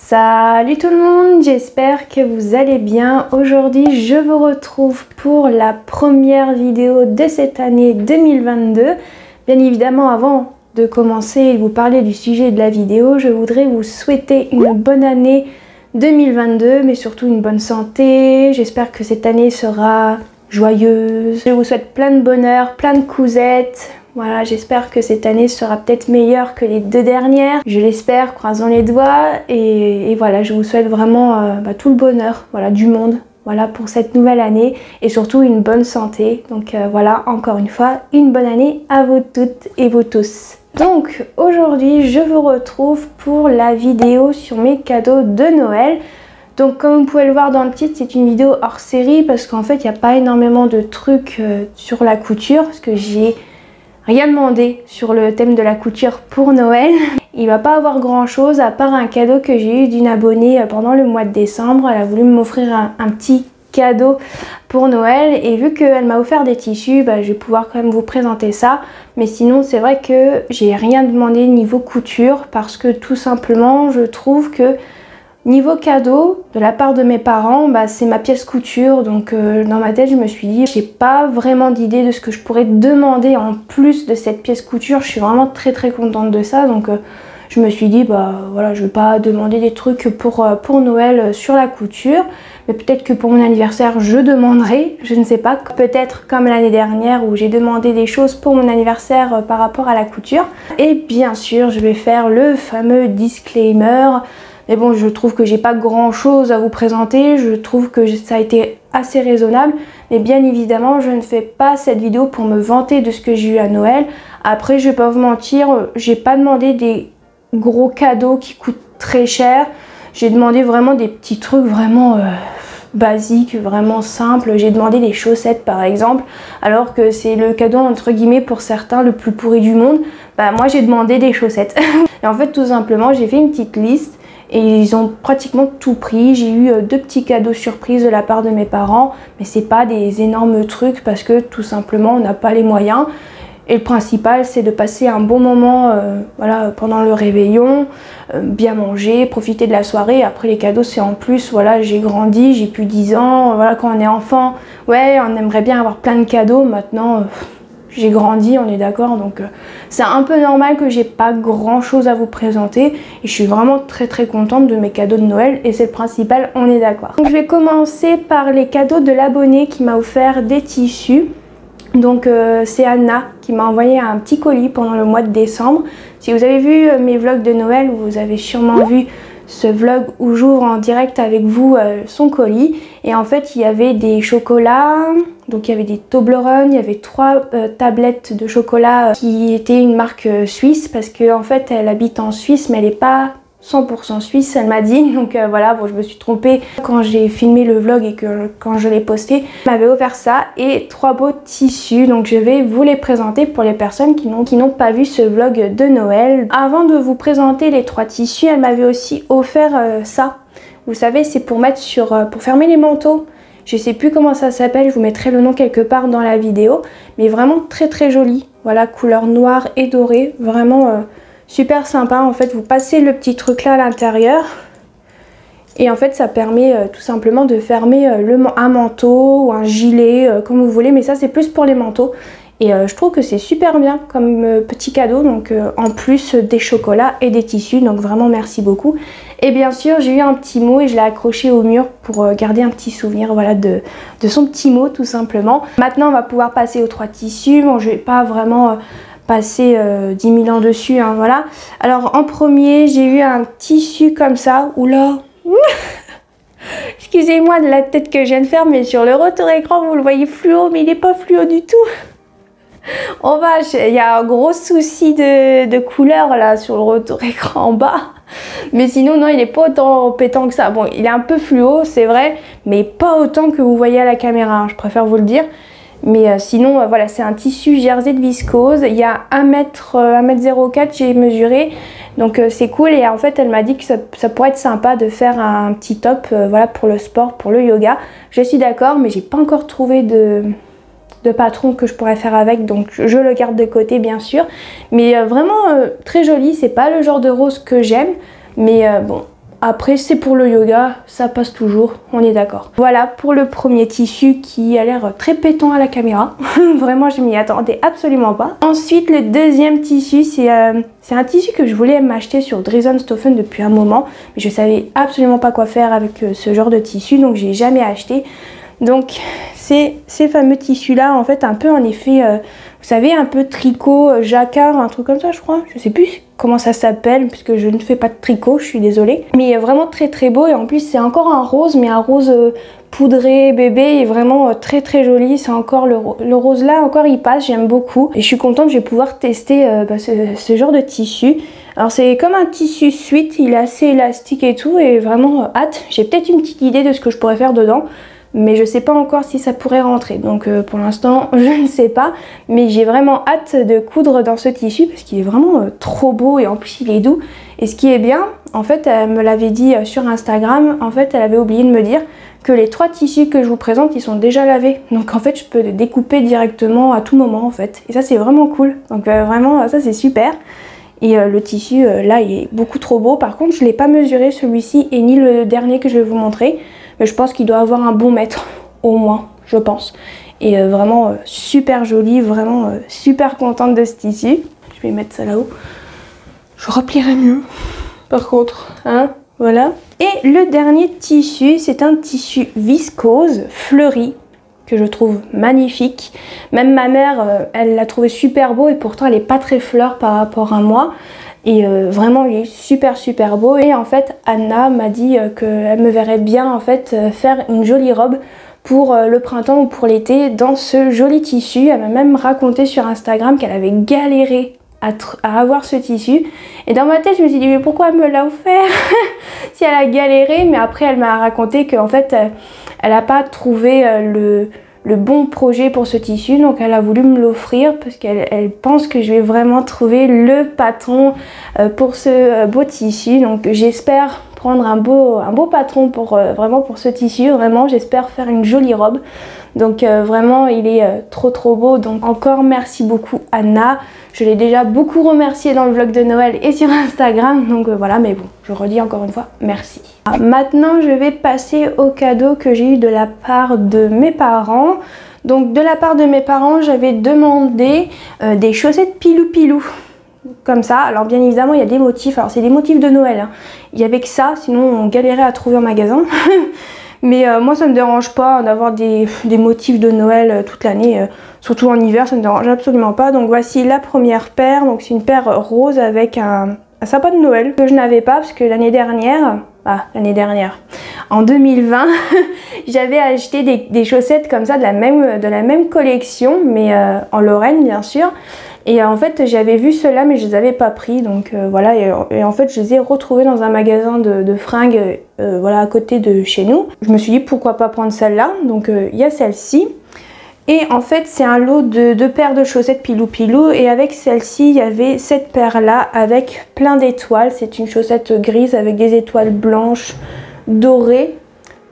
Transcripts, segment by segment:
Salut tout le monde, j'espère que vous allez bien. Aujourd'hui, je vous retrouve pour la première vidéo de cette année 2022. Bien évidemment, avant de commencer et de vous parler du sujet de la vidéo, je voudrais vous souhaiter une bonne année 2022, mais surtout une bonne santé. J'espère que cette année sera joyeuse. Je vous souhaite plein de bonheur, plein de cousettes. Voilà, j'espère que cette année sera peut-être meilleure que les deux dernières. Je l'espère, croisons les doigts. Et voilà, je vous souhaite vraiment tout le bonheur du monde. Voilà, pour cette nouvelle année. Et surtout une bonne santé. Donc voilà, encore une fois, une bonne année à vous toutes et vous tous. Donc aujourd'hui, je vous retrouve pour la vidéo sur mes cadeaux de Noël. Donc comme vous pouvez le voir dans le titre, c'est une vidéo hors série parce qu'en fait, il n'y a pas énormément de trucs sur la couture. Parce que j'ai rien demandé sur le thème de la couture pour Noël. Il va pas avoir grand chose à part un cadeau que j'ai eu d'une abonnée pendant le mois de décembre. Elle a voulu m'offrir un petit cadeau pour Noël et vu qu'elle m'a offert des tissus, je vais pouvoir quand même vous présenter ça. Mais sinon c'est vrai que j'ai rien demandé niveau couture parce que tout simplement je trouve que niveau cadeau, de la part de mes parents, c'est ma pièce couture, donc dans ma tête je me suis dit j'ai pas vraiment d'idée de ce que je pourrais demander en plus de cette pièce couture. Je suis vraiment très contente de ça, donc je me suis dit voilà, je vais pas demander des trucs pour Noël sur la couture, mais peut-être que pour mon anniversaire je demanderai, je ne sais pas, peut-être comme l'année dernière où j'ai demandé des choses pour mon anniversaire par rapport à la couture. Et bien sûr je vais faire le fameux disclaimer. Mais bon, je trouve que j'ai pas grand chose à vous présenter, je trouve que ça a été assez raisonnable. Mais bien évidemment, je ne fais pas cette vidéo pour me vanter de ce que j'ai eu à Noël. Après, je vais pas vous mentir, j'ai pas demandé des gros cadeaux qui coûtent très cher. J'ai demandé vraiment des petits trucs vraiment basiques, vraiment simples. J'ai demandé des chaussettes par exemple, alors que c'est le cadeau entre guillemets pour certains le plus pourri du monde. Moi j'ai demandé des chaussettes. Et en fait tout simplement j'ai fait une petite liste. Et ils ont pratiquement tout pris. J'ai eu deux petits cadeaux surprises de la part de mes parents. Mais c'est pas des énormes trucs parce que tout simplement on n'a pas les moyens. Et le principal c'est de passer un bon moment pendant le réveillon. Bien manger, profiter de la soirée. Après les cadeaux c'est en plus, voilà, j'ai grandi, j'ai plus 10 ans. Voilà, quand on est enfant, ouais on aimerait bien avoir plein de cadeaux. Maintenant j'ai grandi, on est d'accord, donc c'est un peu normal que j'ai pas grand chose à vous présenter et je suis vraiment très contente de mes cadeaux de Noël et c'est le principal, on est d'accord. Donc je vais commencer par les cadeaux de l'abonné qui m'a offert des tissus. Donc c'est Anna qui m'a envoyé un petit colis pendant le mois de décembre. Si vous avez vu mes vlogs de Noël, vous avez sûrement vu ce vlog où j'ouvre en direct avec vous son colis. Et en fait il y avait des chocolats, donc il y avait des Toblerone, il y avait 3 tablettes de chocolat qui étaient une marque suisse parce qu'en fait elle habite en Suisse mais elle n'est pas 100% suisse, elle m'a dit. Donc voilà, bon, je me suis trompée quand j'ai filmé le vlog et que quand je l'ai posté. Elle m'avait offert ça et 3 beaux tissus. Donc je vais vous les présenter pour les personnes qui n'ont pas vu ce vlog de Noël. Avant de vous présenter les 3 tissus, elle m'avait aussi offert ça. Vous savez, c'est pour mettre pour fermer les manteaux. Je sais plus comment ça s'appelle, je vous mettrai le nom quelque part dans la vidéo. Mais vraiment très joli. Voilà, couleur noire et dorée. Vraiment super sympa. En fait, vous passez le petit truc là à l'intérieur. Et en fait, ça permet tout simplement de fermer un manteau ou un gilet, comme vous voulez. Mais ça, c'est plus pour les manteaux. Et je trouve que c'est super bien comme petit cadeau. Donc en plus des chocolats et des tissus. Donc vraiment, merci beaucoup. Et bien sûr, j'ai eu un petit mot et je l'ai accroché au mur pour garder un petit souvenir, voilà, de son petit mot tout simplement. Maintenant, on va pouvoir passer aux 3 tissus. Bon, je vais pas vraiment passer 10 000 ans dessus, hein, voilà. Alors en premier, j'ai eu un tissu comme ça. Oula. Excusez-moi de la tête que je viens de faire, mais sur le retour écran, vous le voyez fluo, mais il n'est pas fluo du tout. On va, il y a un gros souci de couleur là sur le retour écran en bas. Mais sinon non, il n'est pas autant pétant que ça. Bon, il est un peu fluo, c'est vrai, mais pas autant que vous voyez à la caméra, hein, je préfère vous le dire. Mais sinon, voilà, c'est un tissu jersey de viscose. Il y a 1m04, j'ai mesuré. Donc c'est cool. Et en fait, elle m'a dit que ça pourrait être sympa de faire un petit top voilà, pour le sport, pour le yoga. Je suis d'accord, mais j'ai pas encore trouvé de patron que je pourrais faire avec. Donc je le garde de côté, bien sûr. Mais vraiment très joli. C'est pas le genre de rose que j'aime. Mais bon, Après c'est pour le yoga, ça passe toujours, on est d'accord. Voilà pour le premier tissu qui a l'air très pétant à la caméra. Vraiment je m'y attendais absolument pas. Ensuite le deuxième tissu c'est un tissu que je voulais m'acheter sur Dresden-Stoffen depuis un moment. Mais je savais absolument pas quoi faire avec ce genre de tissu, donc j'ai jamais acheté. Donc c'est ces fameux tissus là en fait un peu en effet vous savez un peu tricot jacquard, un truc comme ça je crois, je sais plus comment ça s'appelle puisque je ne fais pas de tricot, je suis désolée, mais vraiment très très beau. Et en plus c'est encore un rose, mais un rose poudré bébé, et vraiment très très joli. C'est encore le rose là, encore il passe, j'aime beaucoup et je suis contente, je vais pouvoir tester ce genre de tissu. Alors c'est comme un tissu suite, il est assez élastique et tout, et vraiment hâte. J'ai peut-être une petite idée de ce que je pourrais faire dedans, mais je sais pas encore si ça pourrait rentrer, donc pour l'instant je ne sais pas, mais j'ai vraiment hâte de coudre dans ce tissu parce qu'il est vraiment trop beau, et en plus il est doux. Et ce qui est bien, en fait elle me l'avait dit sur Instagram, en fait elle avait oublié de me dire que les 3 tissus que je vous présente ils sont déjà lavés, donc en fait je peux les découper directement à tout moment en fait, et ça c'est vraiment cool, donc vraiment ça c'est super. Et le tissu là il est beaucoup trop beau. Par contre je l'ai pas mesuré celui-ci, et ni le dernier que je vais vous montrer, mais je pense qu'il doit avoir un bon mètre au moins, je pense. Et vraiment super joli, vraiment super contente de ce tissu. Je vais mettre ça là-haut, je replierai mieux par contre, hein, voilà. Et le dernier tissu, c'est un tissu viscose fleuri que je trouve magnifique. Même ma mère, elle l'a trouvé super beau, et pourtant elle est pas très fleur par rapport à moi. Et vraiment il est super super beau. Et en fait Anna m'a dit qu'elle me verrait bien en fait faire une jolie robe pour le printemps ou pour l'été dans ce joli tissu. Elle m'a même raconté sur Instagram qu'elle avait galéré à avoir ce tissu, et dans ma tête je me suis dit mais pourquoi elle me l'a offert si elle a galéré. Mais après elle m'a raconté qu'en fait elle n'a pas trouvé le bon projet pour ce tissu, donc elle a voulu me l'offrir parce qu'elle pense que je vais vraiment trouver le patron pour ce beau tissu. Donc j'espère prendre un beau patron pour vraiment pour ce tissu. Vraiment j'espère faire une jolie robe. Donc vraiment il est trop beau. Donc encore merci beaucoup Anna. Je l'ai déjà beaucoup remercié dans le vlog de Noël et sur Instagram. Donc voilà, mais bon, je redis encore une fois merci. Maintenant je vais passer au cadeau que j'ai eu de la part de mes parents. Donc de la part de mes parents j'avais demandé des chaussettes pilou pilou. Comme ça, alors bien évidemment il y a des motifs, alors c'est des motifs de Noël, hein. Il n'y avait que ça, sinon on galérait à trouver en magasin. Mais moi ça me dérange pas d'avoir des motifs de Noël toute l'année, surtout en hiver, ça me dérange absolument pas. Donc voici la première paire, donc c'est une paire rose avec un sapin de Noël que je n'avais pas parce que l'année dernière, en 2020, j'avais acheté des chaussettes comme ça de la même collection, mais en Lorraine bien sûr. Et en fait j'avais vu ceux-là mais je les avais pas pris, donc voilà, et en fait je les ai retrouvés dans un magasin de fringues voilà, à côté de chez nous. Je me suis dit pourquoi pas prendre celle-là, donc il y a celle-ci. Et en fait c'est un lot de 2 paires de chaussettes pilou pilou, et avec celle-ci il y avait cette paire là avec plein d'étoiles. C'est une chaussette grise avec des étoiles blanches dorées.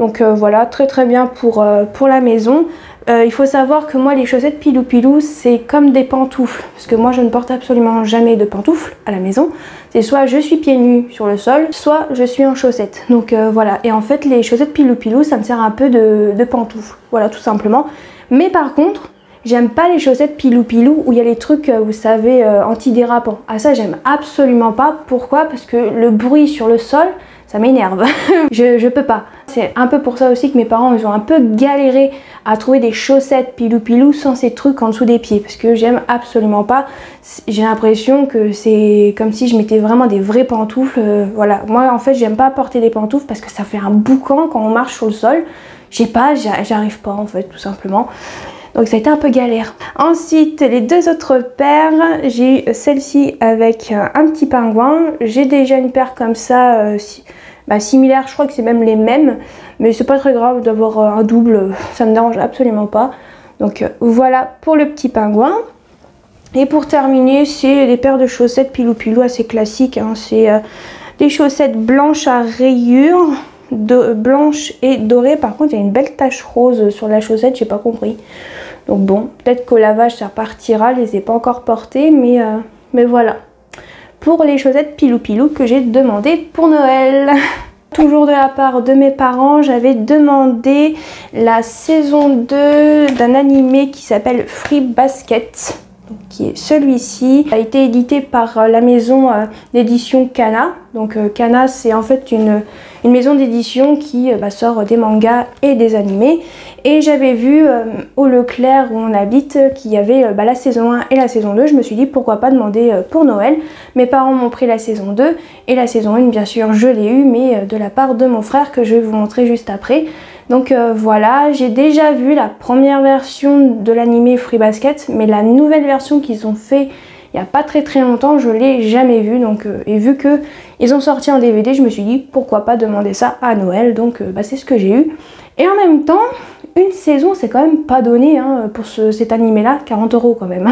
Donc voilà, très bien pour la maison. Il faut savoir que moi les chaussettes pilou pilou c'est comme des pantoufles, parce que moi je ne porte absolument jamais de pantoufles à la maison. C'est soit je suis pieds nus sur le sol, soit je suis en chaussettes. Donc voilà, et en fait les chaussettes pilou pilou ça me sert un peu de pantoufles, voilà tout simplement. Mais par contre j'aime pas les chaussettes pilou pilou où il y a les trucs vous savez antidérapants. Ah ça j'aime absolument pas. Pourquoi? Parce que le bruit sur le sol ça m'énerve. je peux pas. C'est un peu pour ça aussi que mes parents ils ont un peu galéré à trouver des chaussettes pilou pilou sans ces trucs en dessous des pieds, parce que j'aime absolument pas. J'ai l'impression que c'est comme si je mettais vraiment des vraies pantoufles. Voilà, moi en fait j'aime pas porter des pantoufles parce que ça fait un boucan quand on marche sur le sol. Je sais pas, j'arrive pas en fait tout simplement. Donc ça a été un peu galère. Ensuite les 2 autres paires, j'ai eu celle-ci avec un petit pingouin. J'ai déjà une paire comme ça similaire, je crois que c'est même les mêmes, mais c'est pas très grave d'avoir un double, ça me dérange absolument pas. Donc voilà pour le petit pingouin. Et pour terminer c'est des paires de chaussettes pilou pilou assez classiques, hein. C'est des chaussettes blanches à rayures, blanches et dorées. Par contre il y a une belle tache rose sur la chaussette, j'ai pas compris. Donc bon, peut-être qu'au lavage ça partira, je les ai pas encore portées, mais voilà. Pour les chaussettes pilou pilou que j'ai demandé pour Noël. Toujours de la part de mes parents, j'avais demandé la saison 2 d'un animé qui s'appelle Fruits Basket, qui est celui-ci. Il a été édité par la maison d'édition Kana. Donc Kana, c'est en fait une maison d'édition qui sort des mangas et des animés. Et j'avais vu au Leclerc où on habite qu'il y avait la saison 1 et la saison 2. Je me suis dit pourquoi pas demander pour Noël. Mes parents m'ont pris la saison 2 et la saison 1 bien sûr je l'ai eu, mais de la part de mon frère que je vais vous montrer juste après. Donc voilà, j'ai déjà vu la première version de l'animé Fruits Basket, mais la nouvelle version qu'ils ont fait il n'y a pas très longtemps, je l'ai jamais vue. Donc, et vu que ils ont sorti en DVD, je me suis dit pourquoi pas demander ça à Noël. Donc c'est ce que j'ai eu. Et en même temps, une saison c'est quand même pas donné hein, pour cet animé là, 40 € quand même.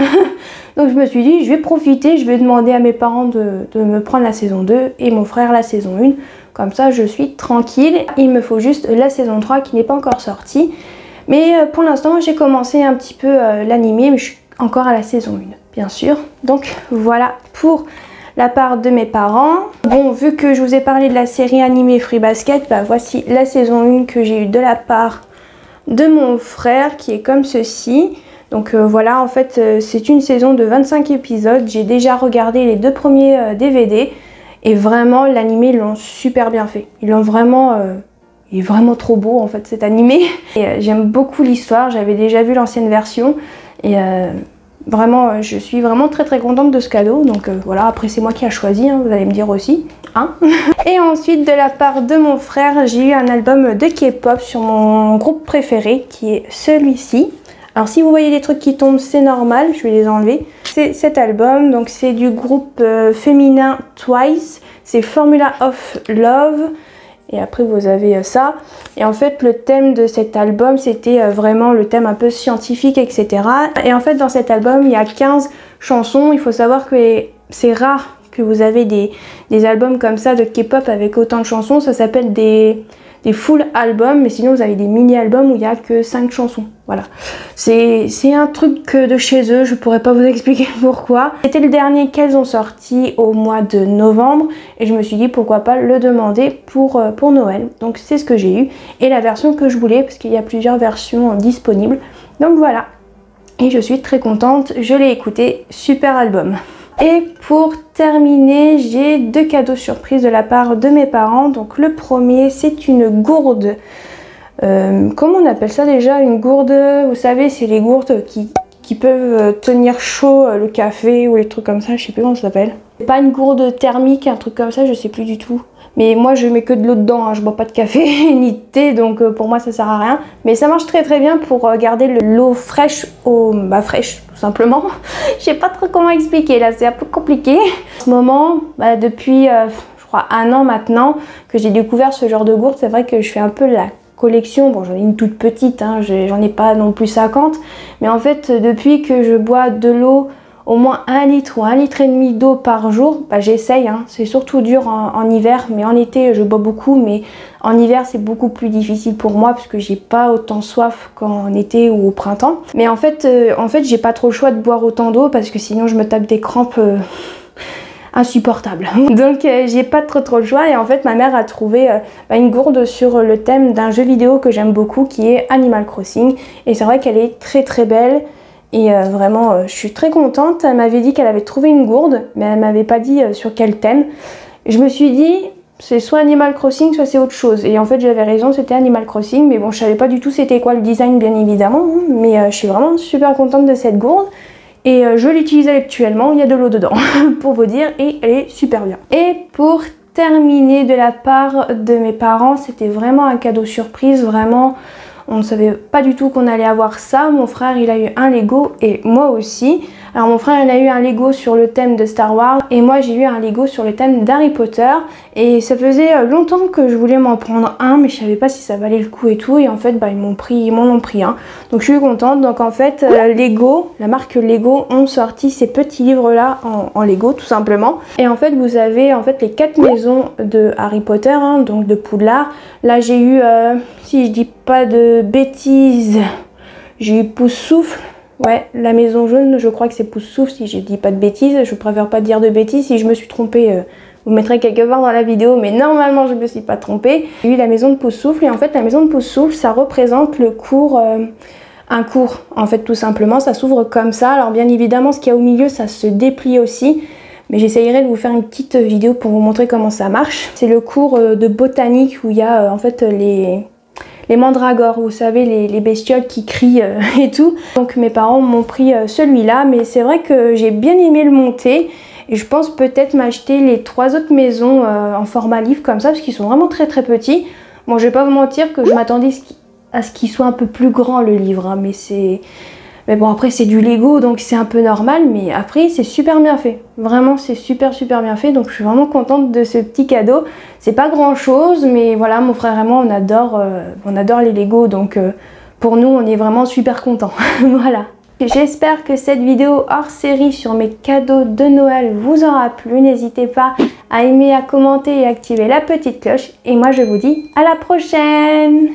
Donc je me suis dit je vais profiter, je vais demander à mes parents de me prendre la saison 2 et mon frère la saison 1. Comme ça je suis tranquille. Il me faut juste la saison 3 qui n'est pas encore sortie. Mais pour l'instant j'ai commencé un petit peu l'animé, mais je suis encore à la saison 1 bien sûr. Donc voilà pour la part de mes parents. Bon, vu que je vous ai parlé de la série animée Fruits Basket, voici la saison 1 que j'ai eue de la part de mon frère qui est comme ceci. Donc voilà, en fait c'est une saison de 25 épisodes. J'ai déjà regardé les 2 premiers DVD et vraiment l'animé ils l'ont super bien fait. Ils l'ont vraiment... il est vraiment trop beau en fait cet animé. J'aime beaucoup l'histoire, j'avais déjà vu l'ancienne version et vraiment je suis vraiment très contente de ce cadeau. Donc voilà, après c'est moi qui a choisi, hein, vous allez me dire aussi. Hein. Et ensuite de la part de mon frère, j'ai eu un album de K-pop sur mon groupe préféré qui est celui-ci. Alors si vous voyez des trucs qui tombent, c'est normal, je vais les enlever. C'est cet album, donc c'est du groupe féminin Twice, c'est Formula of Love. Et après vous avez ça. Et en fait le thème de cet album c'était vraiment le thème un peu scientifique, etc. Et en fait dans cet album il y a 15 chansons. Il faut savoir que c'est rare que vous avez des albums comme ça de K-pop avec autant de chansons. Ça s'appelle des full albums, mais sinon vous avez des mini-albums où il n'y a que 5 chansons. Voilà. C'est un truc de chez eux, je pourrais pas vous expliquer pourquoi. C'était le dernier qu'elles ont sorti au mois de novembre et je me suis dit pourquoi pas le demander pour Noël. Donc c'est ce que j'ai eu et la version que je voulais parce qu'il y a plusieurs versions disponibles. Donc voilà. Et je suis très contente, je l'ai écouté, super album. Et pour terminer, j'ai 2 cadeaux surprises de la part de mes parents. Donc le premier, c'est une gourde. Comment on appelle ça déjà? Une gourde, vous savez, c'est les gourdes qui peuvent tenir chaud le café ou les trucs comme ça, je sais plus comment ça s'appelle. C'est pas une gourde thermique, un truc comme ça, je sais plus du tout. Mais moi je mets que de l'eau dedans, hein. Je bois pas de café ni de thé, donc pour moi ça sert à rien. Mais ça marche très bien pour garder l'eau fraîche fraîche tout simplement. Je sais pas trop comment expliquer là, c'est un peu compliqué. En ce moment, depuis je crois 1 an maintenant que j'ai découvert ce genre de gourde, c'est vrai que je fais un peu la collection. Bon, j'en ai une toute petite, hein, j'en ai pas non plus 50. Mais en fait depuis que je bois de l'eau au moins 1 litre ou 1,5 litre d'eau par jour, j'essaye, hein. C'est surtout dur en hiver, mais en été je bois beaucoup, mais en hiver c'est beaucoup plus difficile pour moi parce que j'ai pas autant soif qu'en été ou au printemps. Mais en fait j'ai pas trop le choix de boire autant d'eau parce que sinon je me tape des crampes insupportables. Donc j'ai pas trop le choix et en fait ma mère a trouvé une gourde sur le thème d'un jeu vidéo que j'aime beaucoup qui est Animal Crossing et c'est vrai qu'elle est très belle. Et vraiment, je suis très contente. Elle m'avait dit qu'elle avait trouvé une gourde, mais elle m'avait pas dit sur quel thème. Je me suis dit, c'est soit Animal Crossing, soit c'est autre chose. Et en fait, j'avais raison, c'était Animal Crossing. Mais bon, je savais pas du tout c'était quoi le design, bien évidemment. Hein, mais je suis vraiment super contente de cette gourde. Et je l'utilise actuellement, il y a de l'eau dedans, pour vous dire. Et elle est super bien. Et pour terminer de la part de mes parents, c'était vraiment un cadeau surprise, vraiment... On ne savait pas du tout qu'on allait avoir ça. Mon frère, il a eu un Lego et moi aussi. Alors mon frère, il a eu un Lego sur le thème de Star Wars et moi, j'ai eu un Lego sur le thème d'Harry Potter. Et ça faisait longtemps que je voulais m'en prendre un, mais je savais pas si ça valait le coup et tout. Et en fait, ils m'en ont pris un. Donc je suis contente. Donc en fait, Lego, la marque Lego ont sorti ces petits livres-là en Lego, tout simplement. Et en fait, vous avez en fait les 4 maisons de Harry Potter, hein, donc de Poudlard. Là, j'ai eu, si je dis pas de bêtises, j'ai eu Poussoufle. Ouais, la maison jaune, je crois que c'est Poussoufle si je dis pas de bêtises. Je préfère pas dire de bêtises. Si je me suis trompée, vous mettrez quelque part dans la vidéo, mais normalement je ne me suis pas trompée. J'ai eu la maison de Poussoufle et en fait la maison de Poussoufle ça représente le cours, un cours en fait tout simplement, ça s'ouvre comme ça. Alors bien évidemment ce qu'il y a au milieu ça se déplie aussi, mais j'essayerai de vous faire une petite vidéo pour vous montrer comment ça marche. C'est le cours de botanique où il y a en fait les mandragores, vous savez, les bestioles qui crient et tout. Donc mes parents m'ont pris celui-là, mais c'est vrai que j'ai bien aimé le monter. Et je pense peut-être m'acheter les 3 autres maisons en format livre comme ça, parce qu'ils sont vraiment très très petits. Bon, je vais pas vous mentir que je m'attendais à ce qu'il soit un peu plus grand le livre, hein, mais bon, après c'est du Lego, donc c'est un peu normal, mais après c'est super bien fait. Vraiment, c'est super bien fait, donc je suis vraiment contente de ce petit cadeau. C'est pas grand chose, mais voilà, mon frère et moi, on adore les Lego, donc pour nous, on est vraiment super contents. Voilà. J'espère que cette vidéo hors série sur mes cadeaux de Noël vous aura plu. N'hésitez pas à aimer, à commenter et activer la petite cloche. Et moi, je vous dis à la prochaine!